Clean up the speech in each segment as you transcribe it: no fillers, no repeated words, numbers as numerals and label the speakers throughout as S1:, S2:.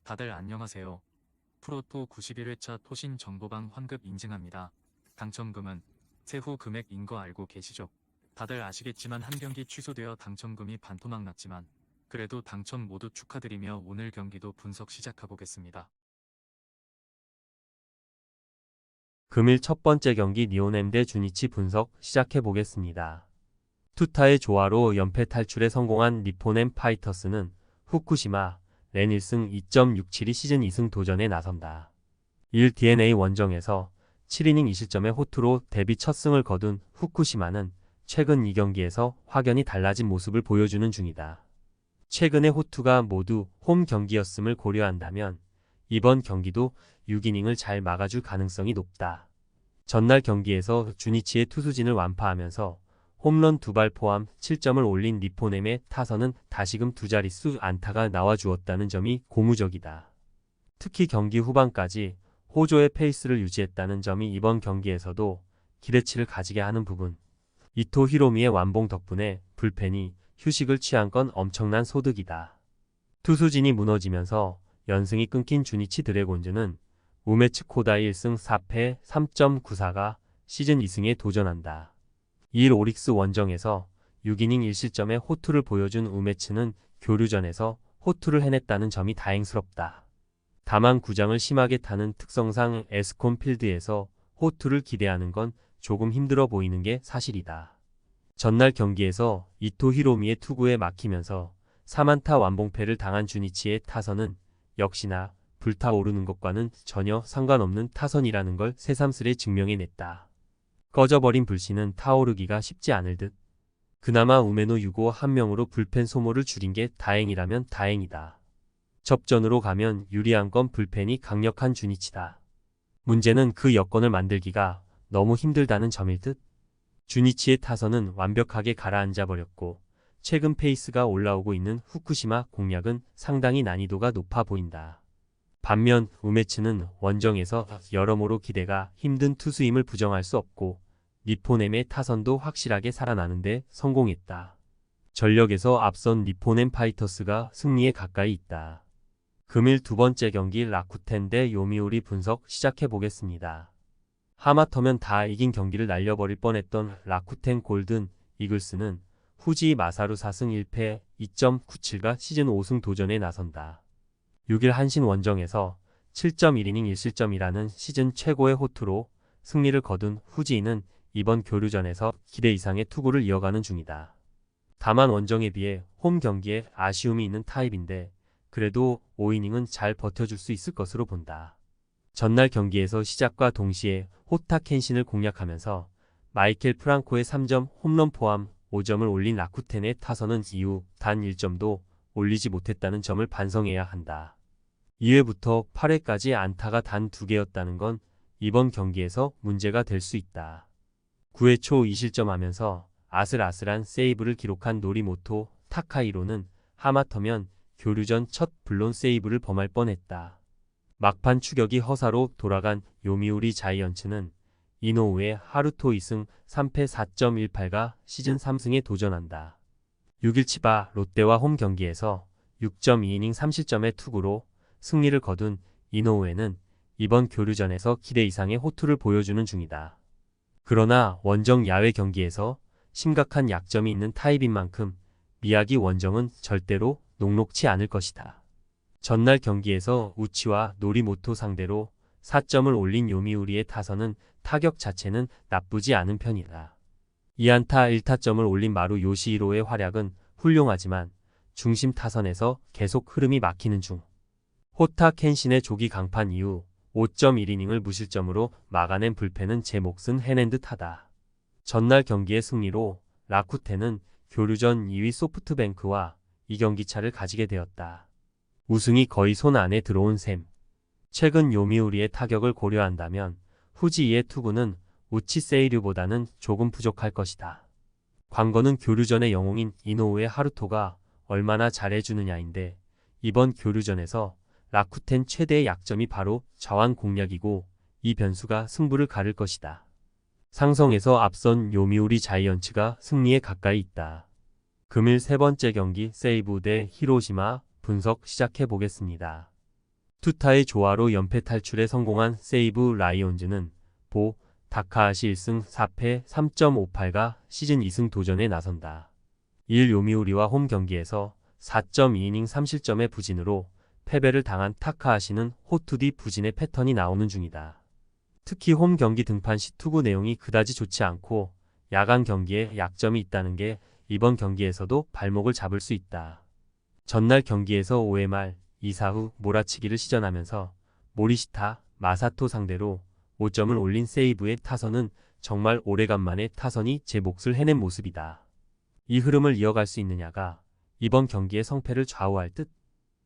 S1: 다들 안녕하세요. 프로토 91회차 토신 정보방 환급 인증합니다. 당첨금은 세후 금액인 거 알고 계시죠? 다들 아시겠지만 한 경기 취소되어 당첨금이 반토막 났지만 그래도 당첨 모두 축하드리며 오늘 경기도 분석 시작해보겠습니다.
S2: 금일 첫 번째 경기 니오넴 대 주니치 분석 시작해보겠습니다. 투타의 조화로 연패 탈출에 성공한 니포넴 파이터스는 후쿠시마 렌 1승 2.672 시즌 2승 도전에 나선다. 1DNA 원정에서 7이닝 2실점의 호투로 데뷔 첫 승을 거둔 후쿠시마는 최근 2경기에서 확연히 달라진 모습을 보여주는 중이다. 최근의 호투가 모두 홈 경기였음을 고려한다면 이번 경기도 6이닝을 잘 막아줄 가능성이 높다. 전날 경기에서 주니치의 투수진을 완파하면서 홈런 2발 포함 7점을 올린 니포넴의 타선은 다시금 두 자릿수 안타가 나와주었다는 점이 고무적이다. 특히 경기 후반까지 호조의 페이스를 유지했다는 점이 이번 경기에서도 기대치를 가지게 하는 부분. 이토 히로미의 완봉 덕분에 불펜이 휴식을 취한 건 엄청난 소득이다. 투수진이 무너지면서 연승이 끊긴 주니치 드래곤즈는 우메츠 코다이 1승 4패 3.94가 시즌 2승에 도전한다. 2일 오릭스 원정에서 6이닝 1실점의 호투를 보여준 우메츠는 교류전에서 호투를 해냈다는 점이 다행스럽다. 다만 구장을 심하게 타는 특성상 에스콘 필드에서 호투를 기대하는 건 조금 힘들어 보이는 게 사실이다. 전날 경기에서 이토 히로미의 투구에 막히면서 4안타 완봉패를 당한 주니치의 타선은 역시나 불타오르는 것과는 전혀 상관없는 타선이라는 걸 새삼스레 증명해냈다. 꺼져버린 불씨는 타오르기가 쉽지 않을 듯. 그나마 우메노 유고 한 명으로 불펜 소모를 줄인 게 다행이라면 다행이다. 접전으로 가면 유리한 건 불펜이 강력한 주니치다. 문제는 그 여건을 만들기가 너무 힘들다는 점일 듯. 주니치의 타선은 완벽하게 가라앉아 버렸고 최근 페이스가 올라오고 있는 후쿠시마 공략은 상당히 난이도가 높아 보인다. 반면 우메츠는 원정에서 여러모로 기대가 힘든 투수임을 부정할 수 없고 니포넴의 타선도 확실하게 살아나는데 성공했다. 전력에서 앞선 니포넴 파이터스가 승리에 가까이 있다. 금일 두 번째 경기 라쿠텐 대 요미우리 분석 시작해보겠습니다. 하마터면 다 이긴 경기를 날려버릴 뻔했던 라쿠텐 골든 이글스는 후지 마사루 4승 1패 2.97가 시즌 5승 도전에 나선다. 6일 한신 원정에서 7.1이닝 1실점이라는 시즌 최고의 호투로 승리를 거둔 후지인은 이번 교류전에서 기대 이상의 투구를 이어가는 중이다. 다만 원정에 비해 홈 경기에 아쉬움이 있는 타입인데 그래도 5이닝은 잘 버텨줄 수 있을 것으로 본다. 전날 경기에서 시작과 동시에 호타 켄신을 공략하면서 마이켈 프랑코의 3점 홈런 포함 5점을 올린 라쿠텐의 타선은 이후 단 1점도 올리지 못했다는 점을 반성해야 한다. 2회부터 8회까지 안타가 단 2개였다는 건 이번 경기에서 문제가 될 수 있다. 9회 초 2실점하면서 아슬아슬한 세이브를 기록한 노리모토 타카이로는 하마터면 교류전 첫 블론 세이브를 범할 뻔했다. 막판 추격이 허사로 돌아간 요미우리 자이언츠는 이노우의 하루토 2승 3패 4.18가 시즌 3승에 도전한다. 6일 치바 롯데와 홈 경기에서 6.2이닝 3실점의 투구로 승리를 거둔 이노우에는 이번 교류전에서 기대 이상의 호투를 보여주는 중이다. 그러나 원정 야외 경기에서 심각한 약점이 있는 타입인 만큼 미야기 원정은 절대로 녹록치 않을 것이다. 전날 경기에서 우치와 노리모토 상대로 4점을 올린 요미우리의 타선은 타격 자체는 나쁘지 않은 편이다. 2안타 1타점을 올린 마루 요시히로의 활약은 훌륭하지만 중심 타선에서 계속 흐름이 막히는 중. 호타 켄신의 조기 강판 이후 5.1이닝을 무실점으로 막아낸 불펜은 제 몫은 해낸 듯하다. 전날 경기의 승리로 라쿠텐은 교류전 2위 소프트뱅크와 2경기차를 가지게 되었다. 우승이 거의 손 안에 들어온 셈. 최근 요미우리의 타격을 고려한다면 후지이의 투구는 우치 세이류보다는 조금 부족할 것이다. 관건은 교류전의 영웅인 이노우의 하루토가 얼마나 잘해주느냐인데 이번 교류전에서 라쿠텐 최대의 약점이 바로 저항 공략이고 이 변수가 승부를 가를 것이다. 상성에서 앞선 요미우리 자이언츠가 승리에 가까이 있다. 금일 세 번째 경기 세이부 대 히로시마 분석 시작해보겠습니다. 투타의 조화로 연패 탈출에 성공한 세이브 라이온즈는 보 다카하시 1승 4패 3.58가 시즌 2승 도전에 나선다. 1 요미우리와 홈 경기에서 4.2이닝 3실점의 부진으로 패배를 당한 타카하시는 호투디 부진의 패턴이 나오는 중이다. 특히 홈 경기 등판 시 투구 내용이 그다지 좋지 않고 야간 경기에 약점이 있다는 게 이번 경기에서도 발목을 잡을 수 있다. 전날 경기에서 5회 말 2사 후 몰아치기를 시전하면서 모리시타, 마사토 상대로 5점을 올린 세이브의 타선은 정말 오래간만에 타선이 제 몫을 해낸 모습이다. 이 흐름을 이어갈 수 있느냐가 이번 경기의 성패를 좌우할 듯.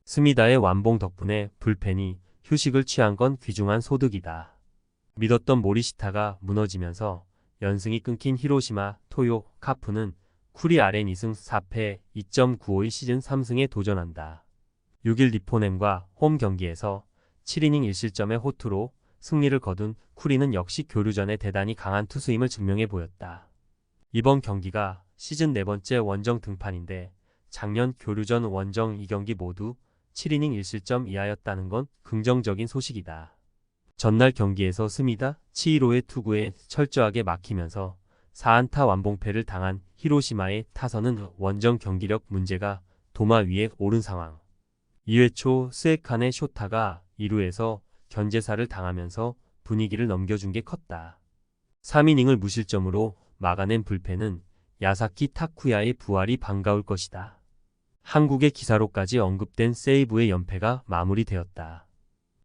S2: 스미다의 완봉 덕분에 불펜이 휴식을 취한 건 귀중한 소득이다. 믿었던 모리시타가 무너지면서 연승이 끊긴 히로시마, 토요, 카프는 쿠리 아렌 2승 4패 2.952 시즌 3승에 도전한다. 6일 니포넴과 홈 경기에서 7이닝 1실점의 호투로 승리를 거둔 쿠리는 역시 교류전에 대단히 강한 투수임을 증명해 보였다. 이번 경기가 시즌 4번째 원정 등판인데 작년 교류전 원정 2경기 모두 7이닝 1실점 이하였다는 건 긍정적인 소식이다. 전날 경기에서 스미다, 치히로의 투구에 철저하게 막히면서 4안타 완봉패를 당한 히로시마의 타선은 원정 경기력 문제가 도마 위에 오른 상황. 2회 초 스에칸의 쇼타가 2루에서 견제사를 당하면서 분위기를 넘겨준 게 컸다. 3이닝을 무실점으로 막아낸 불펜은 야사키 타쿠야의 부활이 반가울 것이다. 한국의 기사로까지 언급된 세이브의 연패가 마무리되었다.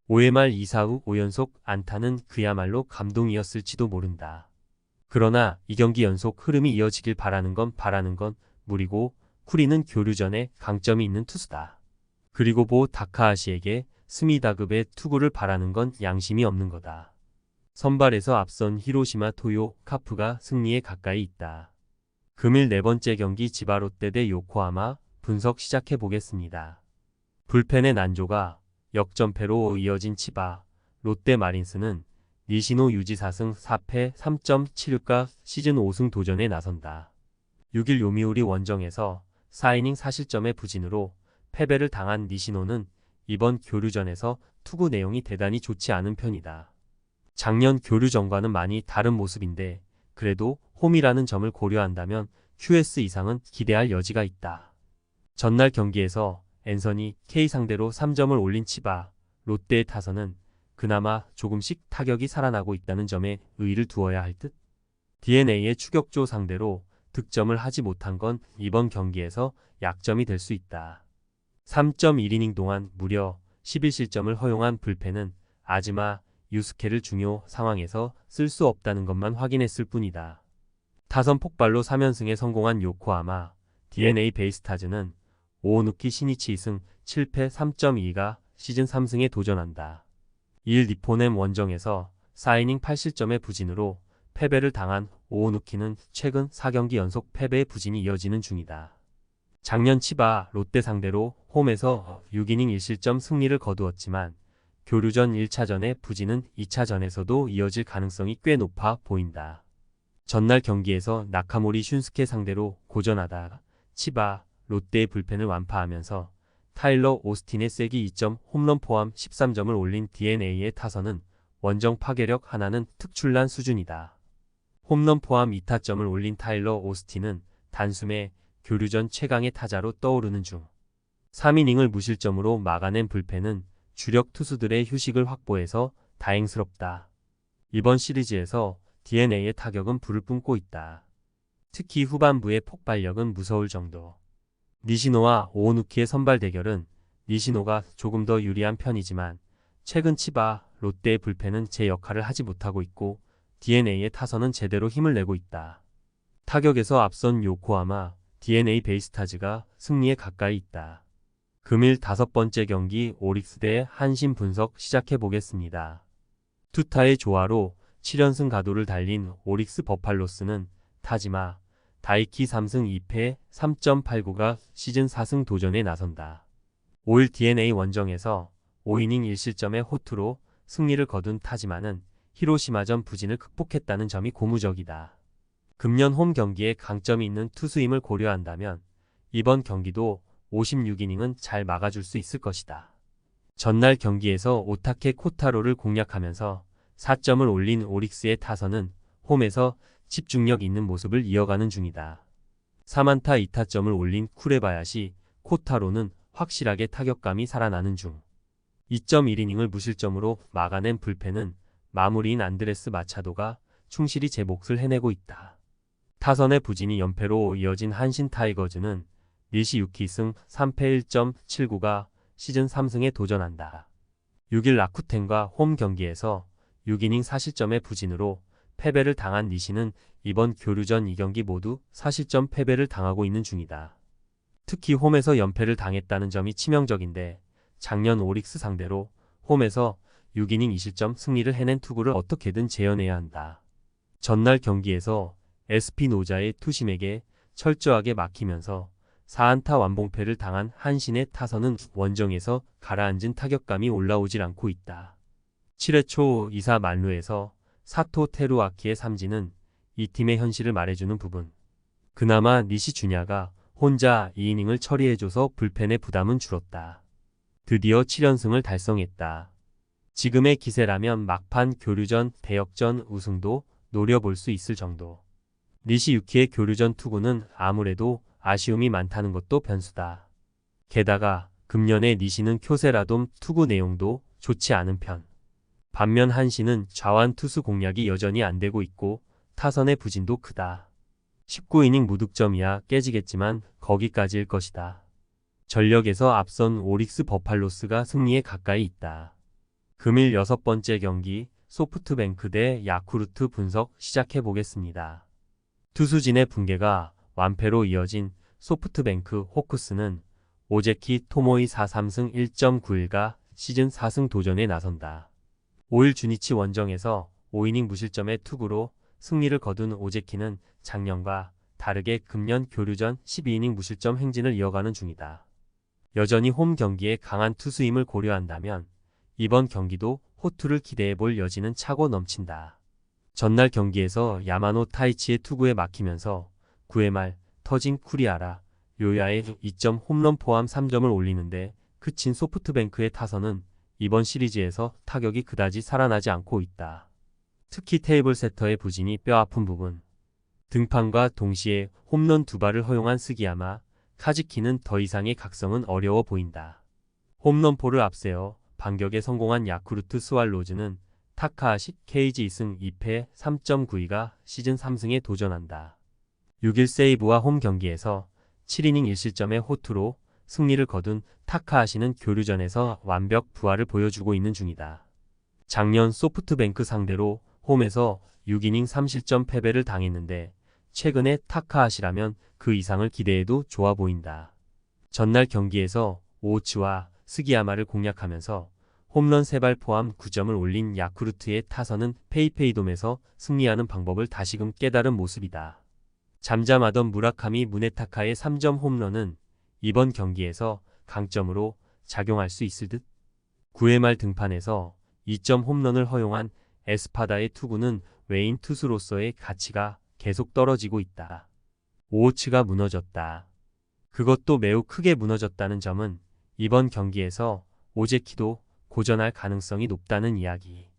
S2: 5회 말 2사 후 5연속 안타는 그야말로 감동이었을지도 모른다. 그러나 이 경기 연속 흐름이 이어지길 바라는 건 무리고 쿠리는 교류전에 강점이 있는 투수다. 그리고 보 다카하시에게 스미다급의 투구를 바라는 건 양심이 없는 거다. 선발에서 앞선 히로시마 토요 카프가 승리에 가까이 있다. 금일 4번째 경기 지바 롯데 대 요코하마 분석 시작해 보겠습니다. 불펜의 난조가 역전패로 이어진 치바, 롯데 마린스는 니시노 유지 4승 4패 3.76가 시즌 5승 도전에 나선다. 6일 요미우리 원정에서 4이닝 4실점의 부진으로 패배를 당한 니시노는 이번 교류전에서 투구 내용이 대단히 좋지 않은 편이다. 작년 교류전과는 많이 다른 모습인데 그래도 홈이라는 점을 고려한다면 QS 이상은 기대할 여지가 있다. 전날 경기에서 앤서니 K 상대로 3점을 올린 치바, 롯데의 타선은 그나마 조금씩 타격이 살아나고 있다는 점에 의의를 두어야 할 듯. DeNA의 추격조 상대로 득점을 하지 못한 건 이번 경기에서 약점이 될 수 있다. 3.1이닝 동안 무려 11실점을 허용한 불펜은 아즈마, 유스케를 중요 상황에서 쓸 수 없다는 것만 확인했을 뿐이다. 타선 폭발로 3연승에 성공한 요코하마, DNA 베이스타즈는 오오누키 시니치 2승 7패 3.2가 시즌 3승에 도전한다. 2일 니포넴 원정에서 4이닝 8실점의 부진으로 패배를 당한 오오누키는 최근 4경기 연속 패배의 부진이 이어지는 중이다. 작년 치바 롯데 상대로 홈에서 6이닝 1실점 승리를 거두었지만 교류전 1차전의 부진은 2차전에서도 이어질 가능성이 꽤 높아 보인다. 전날 경기에서 나카모리 슌스케 상대로 고전하다 치바 롯데의 불펜을 완파하면서 타일러 오스틴의 세기 2점 홈런 포함 13점을 올린 DeNA의 타선은 원정 파괴력 하나는 특출난 수준이다. 홈런 포함 2타점을 올린 타일러 오스틴은 단숨에 교류전 최강의 타자로 떠오르는 중. 3이닝을 무실점으로 막아낸 불펜은 주력 투수들의 휴식을 확보해서 다행스럽다. 이번 시리즈에서 DeNA의 타격은 불을 뿜고 있다. 특히 후반부의 폭발력은 무서울 정도. 니시노와 오오누키의 선발 대결은 니시노가 조금 더 유리한 편이지만 최근 치바 롯데의 불펜은 제 역할을 하지 못하고 있고 DeNA의 타선은 제대로 힘을 내고 있다. 타격에서 앞선 요코하마, DNA 베이스타즈가 승리에 가까이 있다. 금일 5번째 경기 오릭스 대 한신 분석 시작해 보겠습니다. 투타의 조화로 7연승 가도를 달린 오릭스 버팔로스는 타지마, 다이키 3승 2패 3.89가 시즌 4승 도전에 나선다. 5일 DNA 원정에서 5이닝 1실점의 호투로 승리를 거둔 타지마는 히로시마전 부진을 극복했다는 점이 고무적이다. 금년 홈 경기에 강점이 있는 투수임을 고려한다면 이번 경기도 56이닝은 잘 막아줄 수 있을 것이다. 전날 경기에서 오타케 코타로를 공략하면서 4점을 올린 오릭스의 타선은 홈에서 집중력 있는 모습을 이어가는 중이다. 3안타 2타점을 올린 쿠레바야시, 코타로는 확실하게 타격감이 살아나는 중. 2.1이닝을 무실점으로 막아낸 불펜은 마무리인 안드레스 마차도가 충실히 제 몫을 해내고 있다. 타선의 부진이 연패로 이어진 한신 타이거즈는 니시 6기승 3패 1.79가 시즌 3승에 도전한다. 6일 라쿠텐과 홈 경기에서 6이닝 4실점의 부진으로 패배를 당한 니시는 이번 교류전 2경기 모두 4실점 패배를 당하고 있는 중이다. 특히 홈에서 연패를 당했다는 점이 치명적인데 작년 오릭스 상대로 홈에서 6이닝 2실점 승리를 해낸 투구를 어떻게든 재현해야 한다. 전날 경기에서 에스피노자의 투심에게 철저하게 막히면서 4안타 완봉패를 당한 한신의 타선은 원정에서 가라앉은 타격감이 올라오질 않고 있다. 7회 초 2사 만루에서 사토 테루아키의 삼진은 이 팀의 현실을 말해주는 부분. 그나마 니시 주냐가 혼자 2이닝을 처리해줘서 불펜의 부담은 줄었다. 드디어 7연승을 달성했다. 지금의 기세라면 막판 교류전 대역전 우승도 노려볼 수 있을 정도. 니시 유키의 교류전 투구는 아무래도 아쉬움이 많다는 것도 변수다. 게다가 금년에 니시는 쿄세라돔 투구 내용도 좋지 않은 편. 반면 한시는 좌완 투수 공략이 여전히 안되고 있고 타선의 부진도 크다. 19이닝 무득점이야 깨지겠지만 거기까지일 것이다. 전력에서 앞선 오릭스 버팔로스가 승리에 가까이 있다. 금일 6번째 경기 소프트뱅크 대 야쿠르트 분석 시작해보겠습니다. 투수진의 붕괴가 완패로 이어진 소프트뱅크 호크스는 오제키 토모이 4-3승 1.91가 시즌 4승 도전에 나선다. 5일 주니치 원정에서 5이닝 무실점의 투구로 승리를 거둔 오제키는 작년과 다르게 금년 교류전 12이닝 무실점 행진을 이어가는 중이다. 여전히 홈 경기에 강한 투수임을 고려한다면 이번 경기도 호투를 기대해볼 여지는 차고 넘친다. 전날 경기에서 야마노 타이치의 투구에 막히면서 9회 말 터진 쿠리아라, 요야의 2점 홈런 포함 3점을 올리는데 그친 소프트뱅크의 타선은 이번 시리즈에서 타격이 그다지 살아나지 않고 있다. 특히 테이블 세터의 부진이 뼈아픈 부분. 등판과 동시에 홈런 2발을 허용한 스기야마, 카즈키는 더 이상의 각성은 어려워 보인다. 홈런포를 앞세워 반격에 성공한 야쿠르트 스왈로즈는 타카하시 KG 2승 2패 3.92가 시즌 3승에 도전한다. 6일 세이브와 홈 경기에서 7이닝 1실점의 호투로 승리를 거둔 타카하시는 교류전에서 완벽 부활을 보여주고 있는 중이다. 작년 소프트뱅크 상대로 홈에서 6이닝 3실점 패배를 당했는데 최근에 타카하시라면 그 이상을 기대해도 좋아 보인다. 전날 경기에서 오우치와 스기야마를 공략하면서 홈런 3발 포함 9점을 올린 야쿠르트의 타선은 페이페이돔에서 승리하는 방법을 다시금 깨달은 모습이다. 잠잠하던 무라카미 무네타카의 3점 홈런은 이번 경기에서 강점으로 작용할 수 있을 듯. 9회 말 등판에서 2점 홈런을 허용한 에스파다의 투구는 외인 투수로서의 가치가 계속 떨어지고 있다. 오호츠가 무너졌다. 그것도 매우 크게 무너졌다는 점은 이번 경기에서 오제키도 고전할 가능성이 높다는 이야기.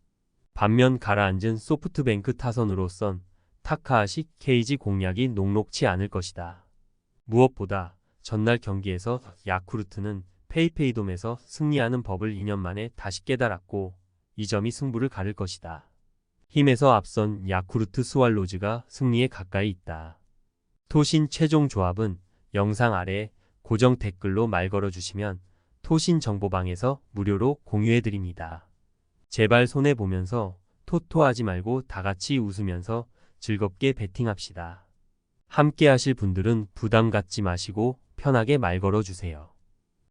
S2: 반면 가라앉은 소프트뱅크 타선으로선 타카하시 케이지 공략이 녹록치 않을 것이다. 무엇보다 전날 경기에서 야쿠르트는 페이페이돔에서 승리하는 법을 2년 만에 다시 깨달았고 이 점이 승부를 가를 것이다. 힘에서 앞선 야쿠르트 스왈로즈가 승리에 가까이 있다. 토신 최종 조합은 영상 아래 고정 댓글로 말 걸어주시면 토신 정보방에서 무료로 공유해드립니다. 제발 손해보면서 토토하지 말고 다같이 웃으면서 즐겁게 베팅합시다. 함께 하실 분들은 부담 갖지 마시고 편하게 말 걸어주세요.